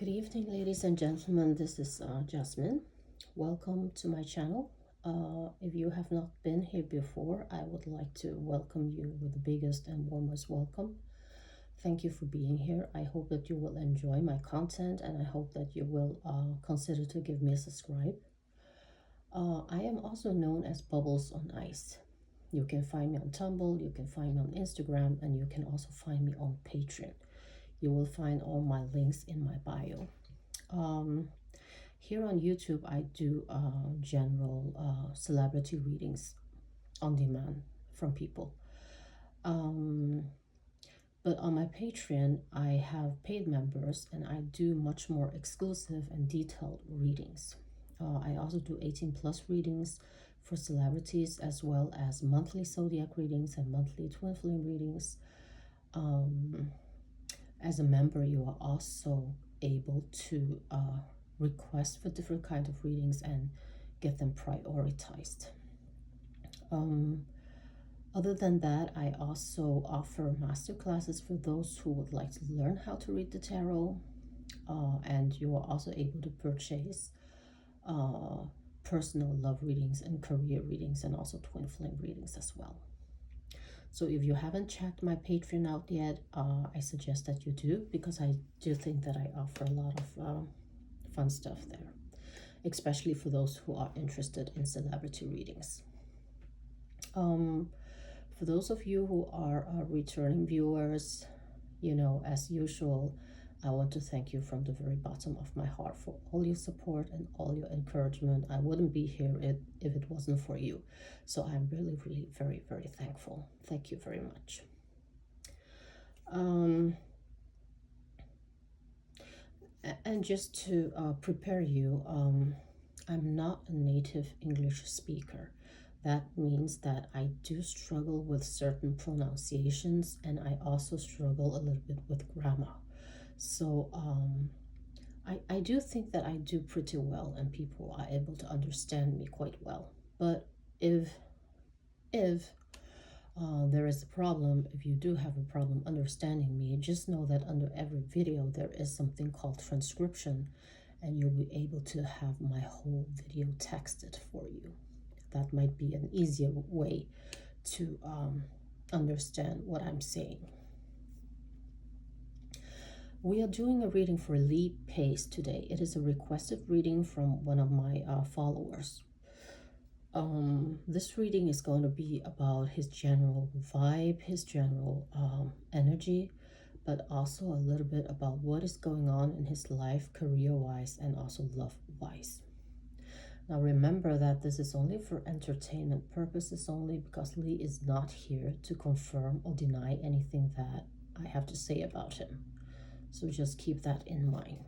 Good evening, ladies and gentlemen. This is Jasmine. Welcome to my channel. If you have not been here before, I would like to welcome you with the biggest and warmest welcome. Thank you for being here. I hope that you will enjoy my content, and I hope that you will consider to give me a subscribe. I am also known as Bubbles on Ice. You can find me on Tumblr, you can find me on Instagram, and you can also find me on Patreon. You will find all my links in my bio. Here on YouTube, I do general celebrity readings on demand from people. But on my Patreon, I have paid members and I do much more exclusive and detailed readings. I also do 18+ readings for celebrities, as well as monthly zodiac readings and monthly twin flame readings. As a member, you are also able to request for different kinds of readings and get them prioritized. Other than that, I also offer master classes for those who would like to learn how to read the tarot, and you are also able to purchase personal love readings and career readings, and also twin flame readings as well. So if you haven't checked my Patreon out yet, I suggest that you do, because I do think that I offer a lot of fun stuff there, especially for those who are interested in celebrity readings. For those of you who are returning viewers, as usual, I want to thank you from the very bottom of my heart for all your support and all your encouragement. I wouldn't be here if it wasn't for you. So I'm really, really very, very thankful. Thank you very much. And just to prepare you, I'm not a native English speaker. That means that I do struggle with certain pronunciations, and I also struggle a little bit with grammar. So I do think that I do pretty well and people are able to understand me quite well. But if there is a problem, if you do have a problem understanding me, just know that under every video there is something called transcription, and you'll be able to have my whole video texted for you. That might be an easier way to understand what I'm saying. We are doing a reading for Lee Pace today. It is a requested reading from one of my followers. This reading is going to be about his general vibe, his general energy, but also a little bit about what is going on in his life, career-wise, and also love-wise. Now remember that this is only for entertainment purposes only, because Lee is not here to confirm or deny anything that I have to say about him. So just keep that in mind.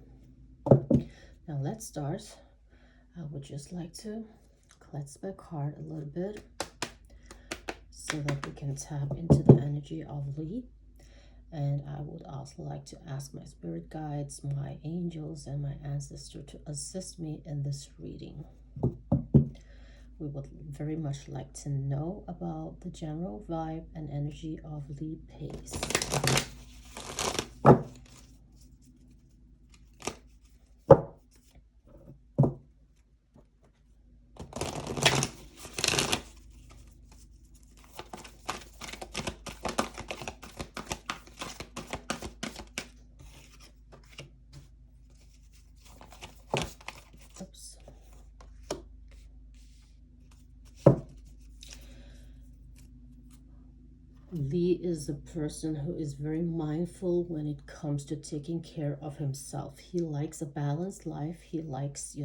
Now let's start. I would just like to cleanse my card a little bit so that we can tap into the energy of Lee. And I would also like to ask my spirit guides, my angels, and my ancestor to assist me in this reading. We would very much like to know about the general vibe and energy of Lee Pace. Oops. Lee is a person who is very mindful when it comes to taking care of himself. He likes a balanced life. He likes,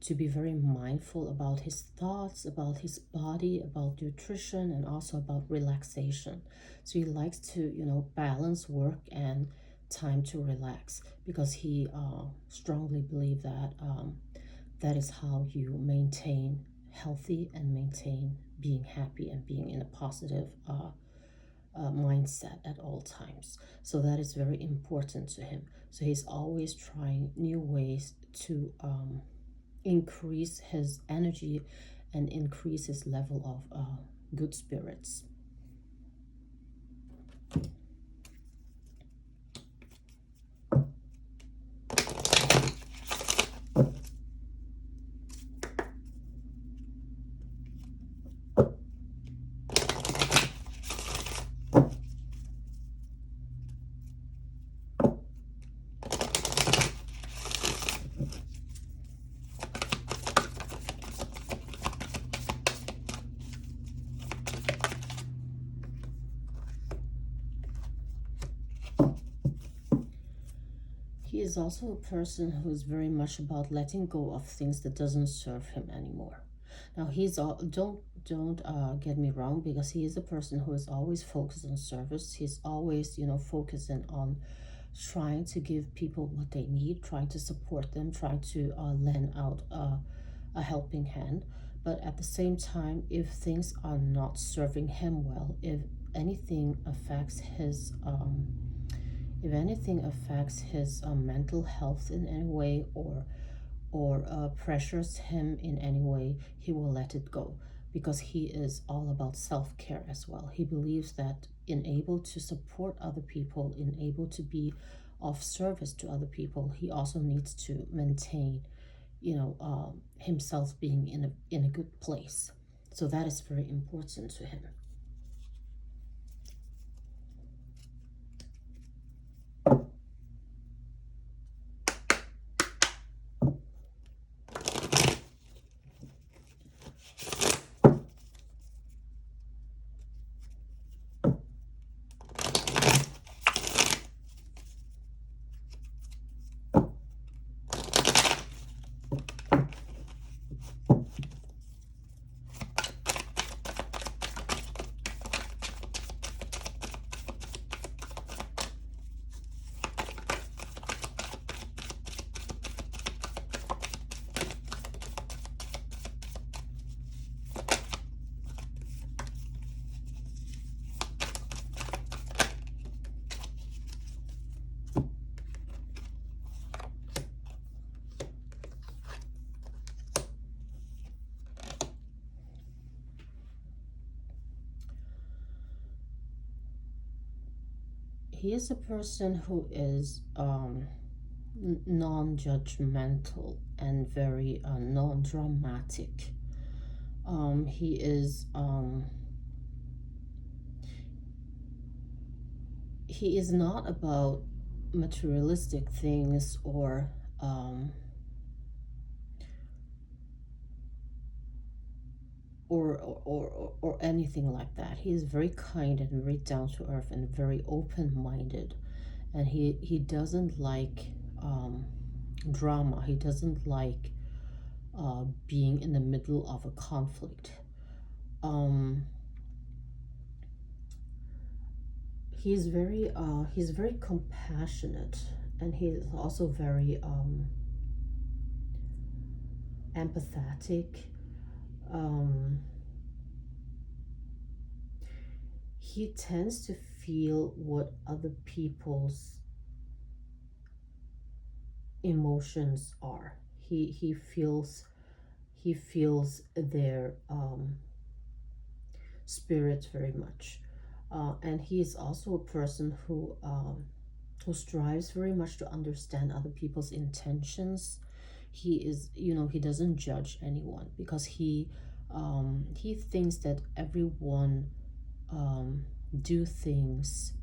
to be very mindful about his thoughts, about his body, about nutrition, and also about relaxation. So he likes to, balance work and time to relax, because he strongly believes that that is how you maintain healthy and maintain being happy and being in a positive mindset at all times. So that is very important to him. So he's always trying new ways to increase his energy and increase his level of good spirits. He is also a person who is very much about letting go of things that doesn't serve him anymore. Now he's all don't get me wrong, because he is a person who is always focused on service. He's always, focusing on trying to give people what they need, trying to support them, trying to lend out a helping hand. But at the same time, if things are not serving him well, anything affects his mental health in any way, or pressures him in any way, he will let it go, because he is all about self-care as well. He believes that in able to support other people, in able to be of service to other people, he also needs to maintain, himself being in a good place. So that is very important to him. He is a person who is non-judgmental and very non-dramatic. He is not about materialistic things, um, or anything like that. He is very kind and very down to earth and very open-minded, and he doesn't like drama. He doesn't like being in the middle of a conflict. Um, he's very compassionate, and he's also very empathetic. Um, he tends to feel what other people's emotions are. He feels their spirit very much, and he is also a person who strives very much to understand other people's intentions. He doesn't judge anyone, because he thinks that everyone do things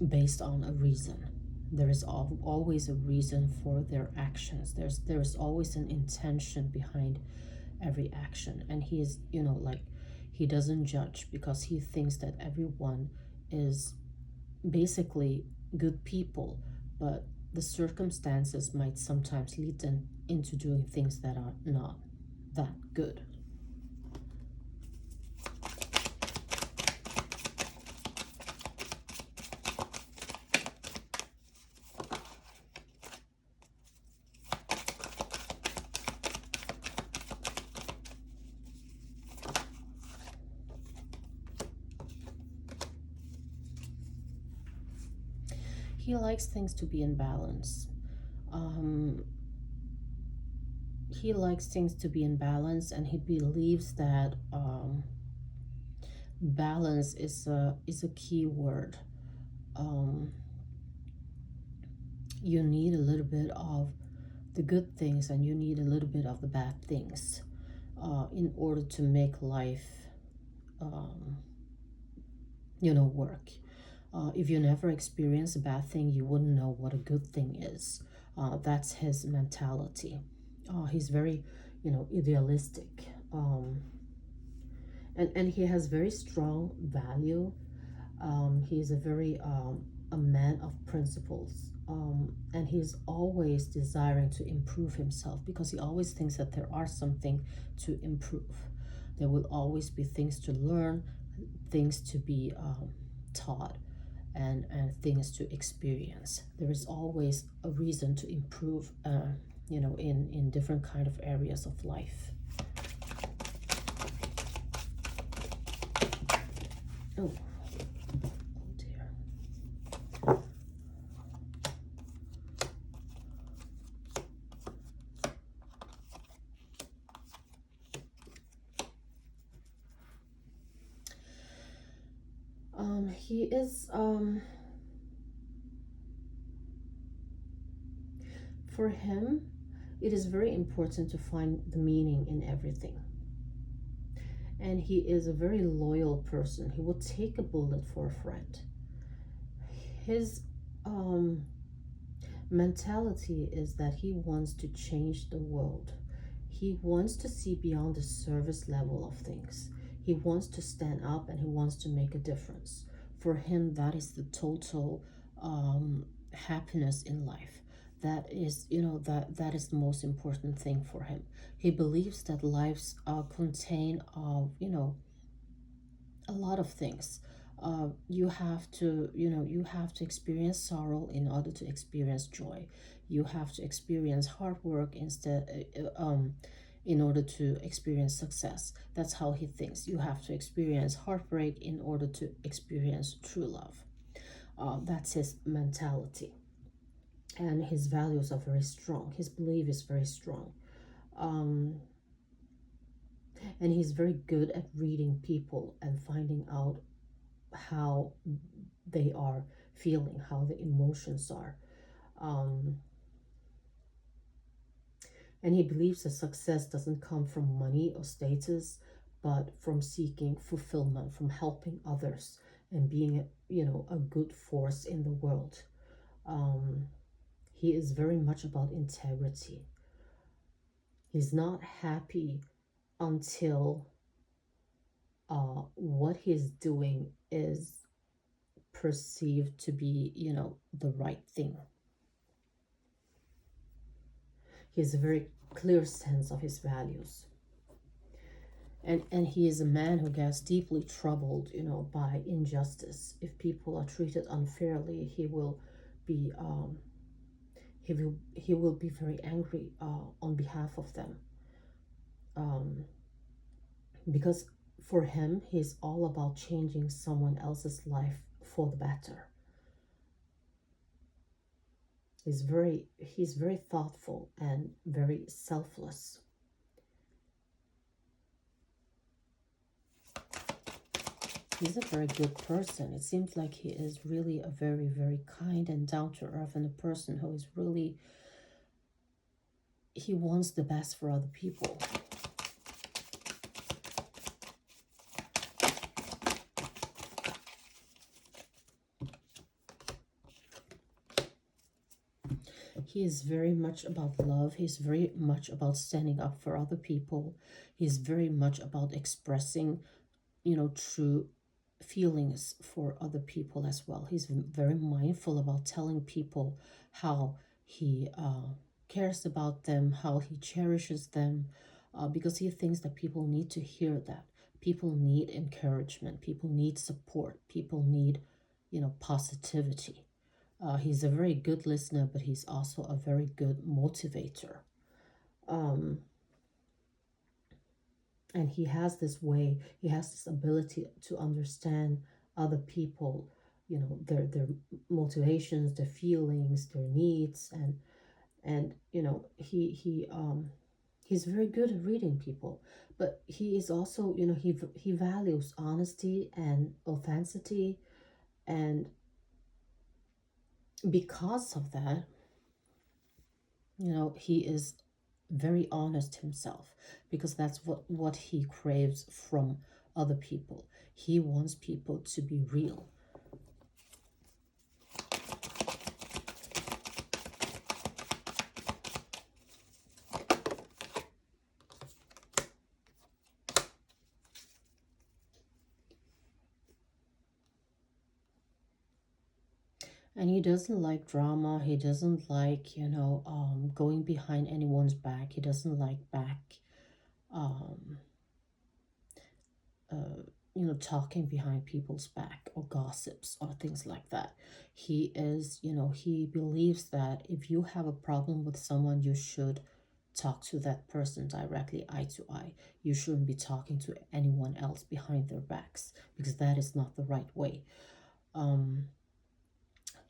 based on a reason. There is always a reason for their actions. There's always an intention behind every action, and he is, like, he doesn't judge, because he thinks that everyone is basically good people, but the circumstances might sometimes lead them into doing things that are not that good. He likes things to be in balance. Um, he likes things to be in balance, and he believes that balance is a key word. Um, you need a little bit of the good things, and you need a little bit of the bad things in order to make life, um, work. If you never experience a bad thing, you wouldn't know what a good thing is. That's his mentality. He's very, idealistic. And he has very strong value. He's a very a man of principles. And he's always desiring to improve himself because he always thinks that there are something to improve. There will always be things to learn, things to be taught, and things to experience. There is always a reason to improve, in different kind of areas of life. Oh, oh dear. He is, for him, it is very important to find the meaning in everything. And he is a very loyal person. He would take a bullet for a friend. His um, mentality is that he wants to change the world. He wants to see beyond the service level of things. He wants to stand up and he wants to make a difference. For him, that is the total happiness in life. That is, that is the most important thing for him. He believes that lives contain of, a lot of things. You have to experience sorrow in order to experience joy. You have to experience hard work in order to experience success. That's how he thinks. You have to experience heartbreak in order to experience true love. That's his mentality. And his values are very strong. His belief is very strong. Um, and he's very good at reading people and finding out how they are feeling, how the emotions are. Um, and he believes that success doesn't come from money or status, but from seeking fulfillment, from helping others and being, a good force in the world. Um, he is very much about integrity. He's not happy until what he's doing is perceived to be, the right thing. He has a very clear sense of his values. And he is a man who gets deeply troubled, by injustice. If people are treated unfairly, be he will be very angry on behalf of them. Um, because for him, he's all about changing someone else's life for the better. He's very thoughtful and very selfless. He's a very good person. It seems like he is really a very, very kind and down to earth, and a person who is really, he wants the best for other people. He is very much about love. He's very much about standing up for other people. He's very much about expressing, true feelings for other people as well. He's very mindful about telling people how he cares about them, how he cherishes them, because he thinks that people need to hear that. People need encouragement. People need support. People need, positivity. He's a very good listener, but he's also a very good motivator. Um, and he has this ability to understand other people, their motivations, their feelings, their needs, and he's very good at reading people. But he is also, he values honesty and authenticity, and because of that, he is very honest himself, because that's what he craves from other people. He wants people to be real. And he doesn't like drama. He doesn't like, going behind anyone's back. He doesn't like um, uh, talking behind people's back or gossips or things like that. He believes that if you have a problem with someone, you should talk to that person directly, eye to eye. You shouldn't be talking to anyone else behind their backs because that is not the right way. Um,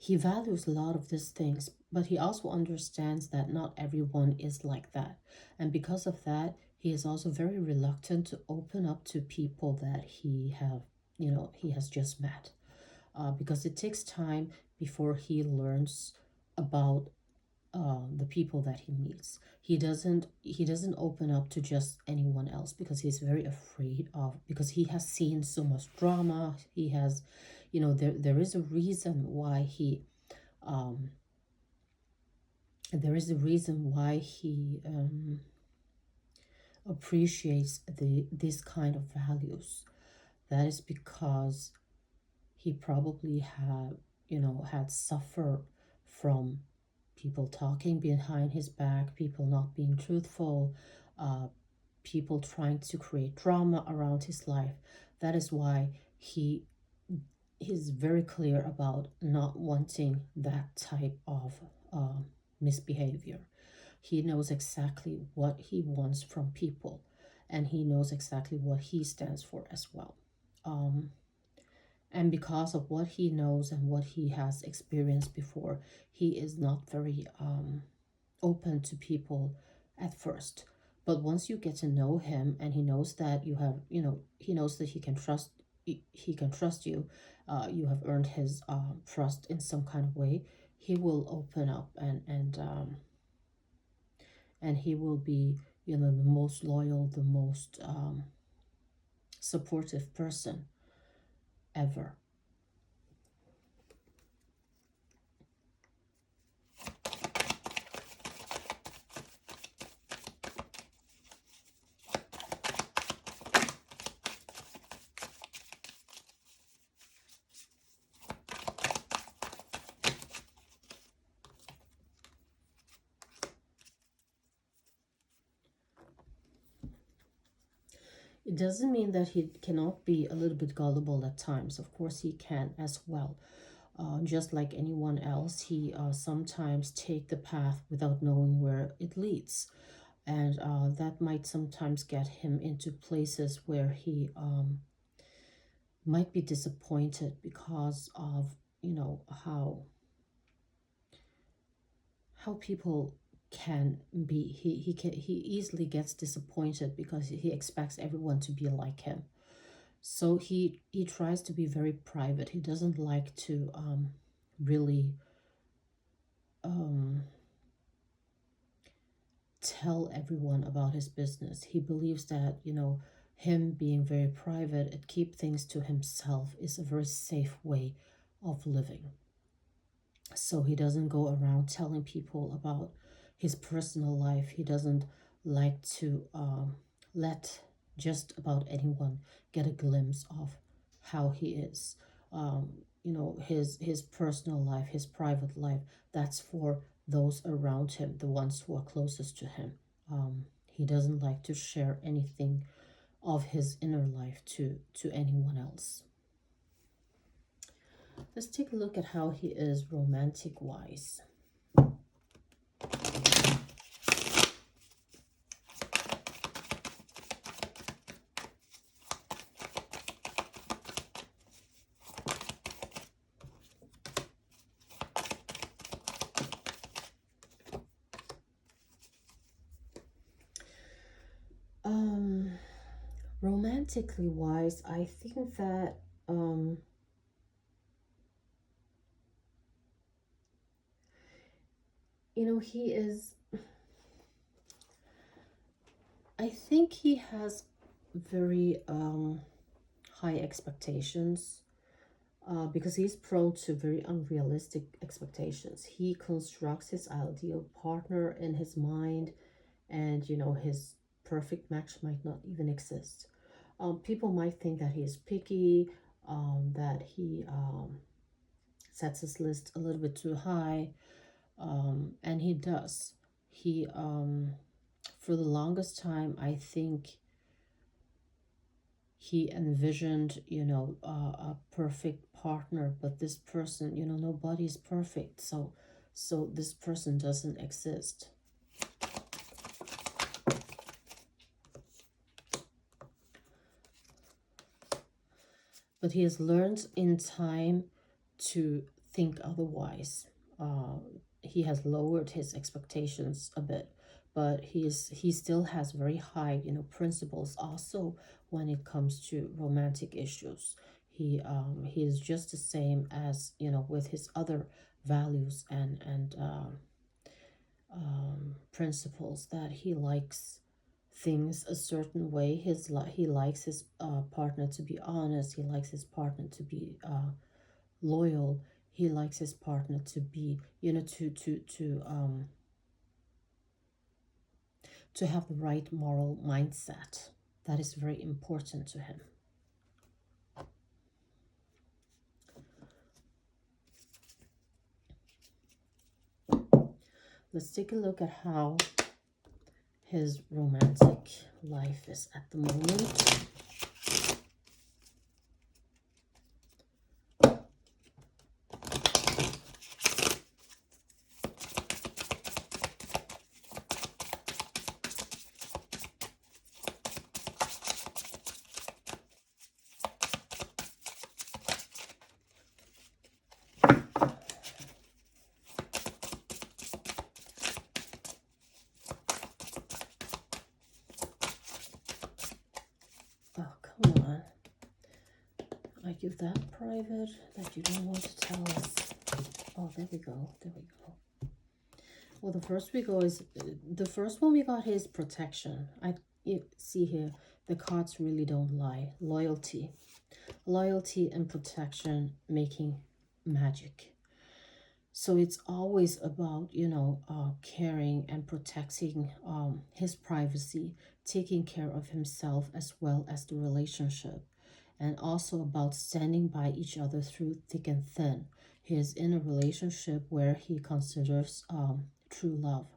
he values a lot of these things, but he also understands that not everyone is like that. And because of that, he is also very reluctant to open up to people that he has just met. Because it takes time before he learns about the people that he meets. He doesn't open up to just anyone else because he's very afraid of, because he has seen so much drama. He has, there is a reason why um he appreciates this kind of values. That is because he probably had suffered from people talking behind his back, people not being truthful, uh, people trying to create drama around his life. That is why he's very clear about not wanting that type of uh, misbehavior. He knows exactly what he wants from people, and he knows exactly what he stands for as well. Um, and because of what he knows and what he has experienced before, he is not very open to people at first. But once you get to know him, and he knows that he knows that he can trust you, you have earned his trust in some kind of way. He will open up, and he will be, the most loyal, the most supportive person ever. It doesn't mean that he cannot be a little bit gullible at times. Of course, he can as well. Just like anyone else, he sometimes take the path without knowing where it leads, and that might sometimes get him into places where he might be disappointed because of how people can be. He easily gets disappointed because he expects everyone to be like him. So he tries to be very private. He doesn't like to really um, tell everyone about his business. He believes that, him being very private and keep things to himself is a very safe way of living. So he doesn't go around telling people about his personal life. He doesn't like to let just about anyone get a glimpse of how he is. His personal life, his private life, that's for those around him, the ones who are closest to him. He doesn't like to share anything of his inner life to anyone else. Let's take a look at how he is romantic wise. Um, Romantically wise, I think that he is. I think he has very high expectations because he's prone to very unrealistic expectations. He constructs his ideal partner in his mind, and his perfect match might not even exist. People might think that he is picky, that he sets his list a little bit too high, and he does. He for the longest time, I think he envisioned, a perfect partner, but this person, nobody's perfect. So this person doesn't exist. But he has learned in time to think otherwise. He has lowered his expectations a bit, but he still has very high, principles also when it comes to romantic issues. He is just the same as, with his other values and principles, that he likes things a certain way. He likes his partner to be honest. He likes his partner to be loyal. He likes his partner to be, to have the right moral mindset. That is very important to him. Let's take a look at how his romantic life is at the moment. Oh, come on. Are you that private that you don't want to tell us? Oh, there we go. There we go. Well, the first one we got is protection. You see here, the cards really don't lie. Loyalty and protection making magic. So it's always about, caring and protecting his privacy, taking care of himself as well as the relationship, and also about standing by each other through thick and thin. He is in a relationship where he considers true love.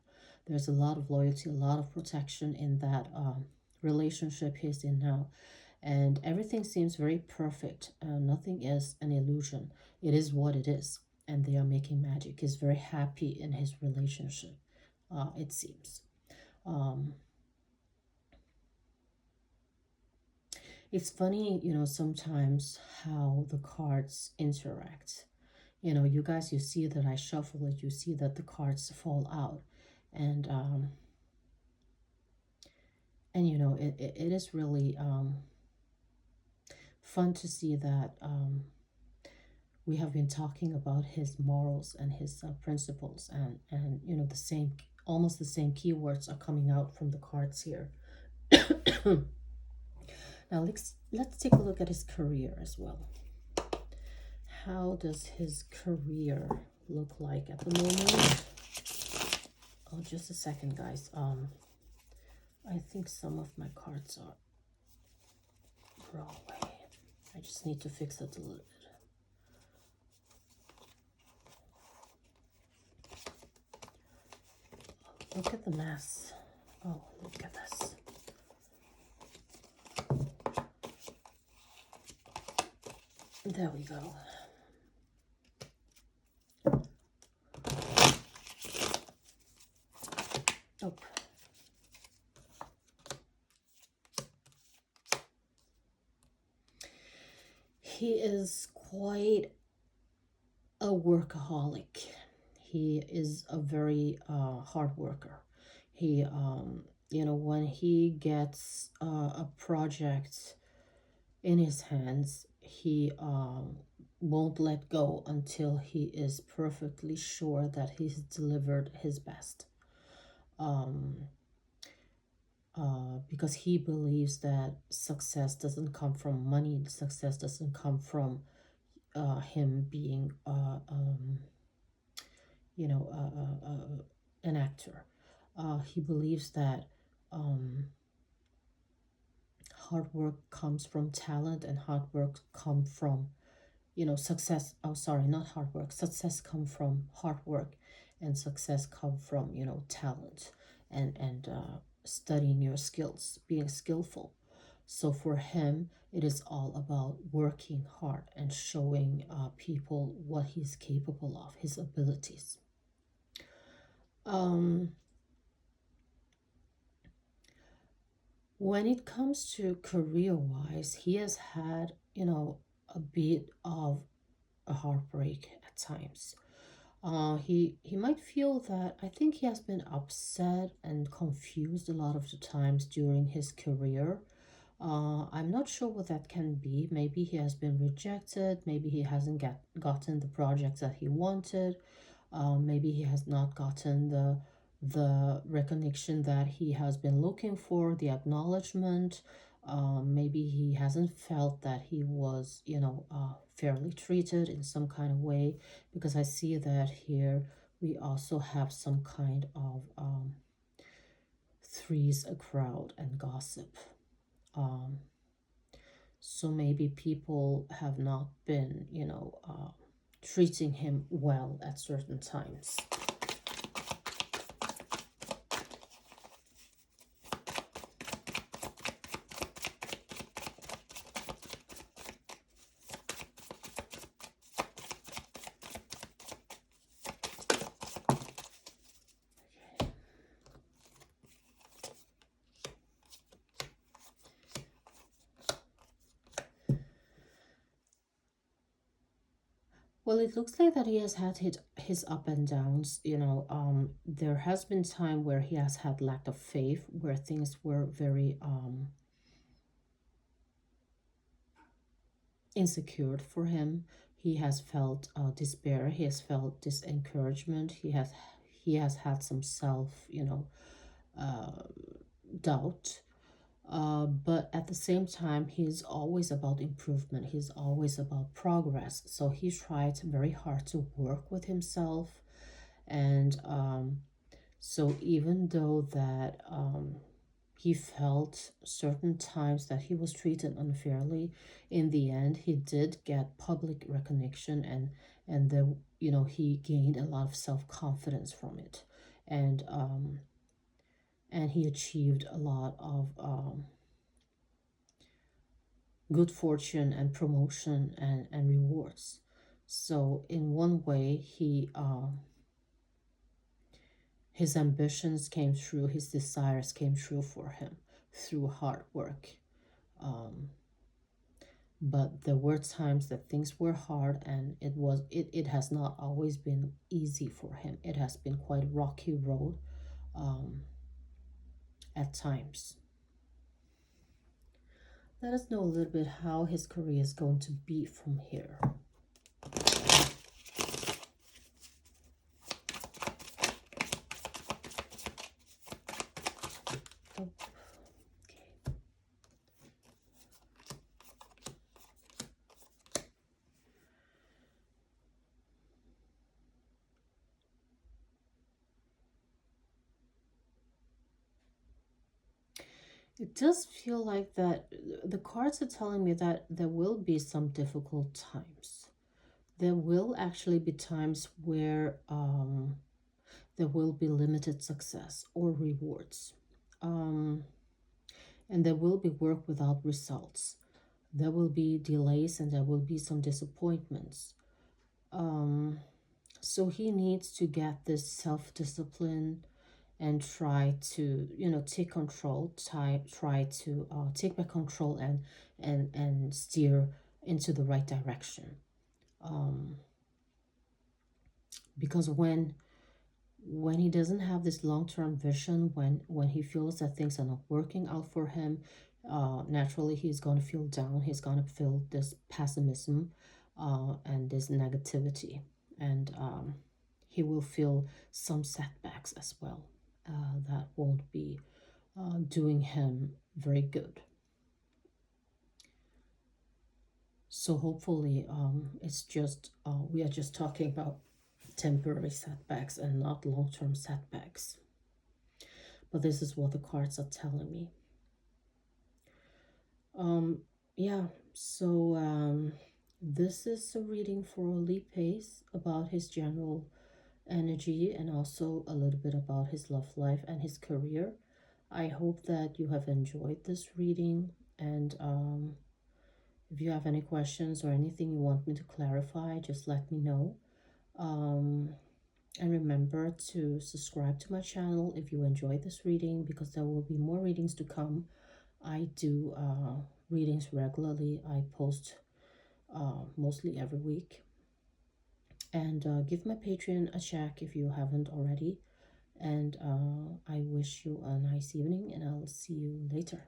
There's a lot of loyalty, a lot of protection in that relationship he's in now. And everything seems very perfect. Nothing is an illusion. It is what it is. And they are making magic. He's very happy in his relationship, it seems. It's funny, sometimes how the cards interact. You guys, you see that I shuffle it, you see that the cards fall out. And it is really fun to see that we have been talking about his morals and his principles, and almost the same keywords are coming out from the cards here. Now let's take a look at his career as well. How does his career look like at the moment? Oh, just a second, guys. I think some of my cards are wrong way. I just need to fix it a little bit. Look at the mess. Oh, look at this. There we go. Oh. He is quite a workaholic. He is a very hard worker. He, when he gets a project in his hands, he won't let go until he is perfectly sure that he's delivered his best. Because he believes that success doesn't come from money, success doesn't come from him being an actor. He believes that hard work comes from talent, and hard work comes from success, oh sorry, not hard work, success come from hard work, and success come from talent, and studying your skills, being skillful. So for him, it is all about working hard and showing people what he's capable of, his abilities. um when it comes to career wise, he has had a bit of a heartbreak at times. He might feel that, I think he has been upset and confused a lot of the times during his career. I'm not sure what that can be. Maybe he has been rejected. Maybe he hasn't gotten the projects that he wanted. Maybe he has not gotten the recognition that he has been looking for, the acknowledgement. Maybe he hasn't felt that he was, fairly treated in some kind of way, because I see that here we also have some kind of threes, a crowd, and gossip. Um, so maybe people have not been, treating him well at certain times. Well, it looks like that he has had his up and downs. There has been time where he has had lack of faith, where things were very insecure for him. He has felt despair. He has felt disencouragement. He has had some self, uh, doubt. But at the same time, he's always about improvement. He's always about progress. So he tried very hard to work with himself. And so even though that he felt certain times that he was treated unfairly, in the end, he did get public recognition, and he gained a lot of self-confidence from it. And he achieved a lot of good fortune and promotion and rewards. So in one way, his ambitions came true, his desires came true for him through hard work. Um, but there were times that things were hard, and it has not always been easy for him. It has been quite a rocky road um, at times. Let us know a little bit how his career is going to be from here. Oh, okay. It does feel like that the cards are telling me that there will be some difficult times. There will actually be times where there will be limited success or rewards. Um, and there will be work without results. There will be delays and there will be some disappointments. Um, so he needs to get this self discipline and try to take control, try to take back control, and steer into the right direction. um, because when he doesn't have this long-term vision, when he feels that things are not working out for him, naturally he's going to feel down, he's going to feel this pessimism and this negativity, and he will feel some setbacks as well that won't be doing him very good. So hopefully it's just we are just talking about temporary setbacks and not long-term setbacks. But this is what the cards are telling me. um yeah, so This is a reading for Lee Pace about his general energy and also a little bit about his love life and his career. I hope that you have enjoyed this reading, and if you have any questions or anything you want me to clarify, just let me know. Um, and remember to subscribe to my channel if you enjoyed this reading, because there will be more readings to come. I do readings regularly. I post mostly every week. And give my Patreon a check if you haven't already. And I wish you a nice evening, and I'll see you later.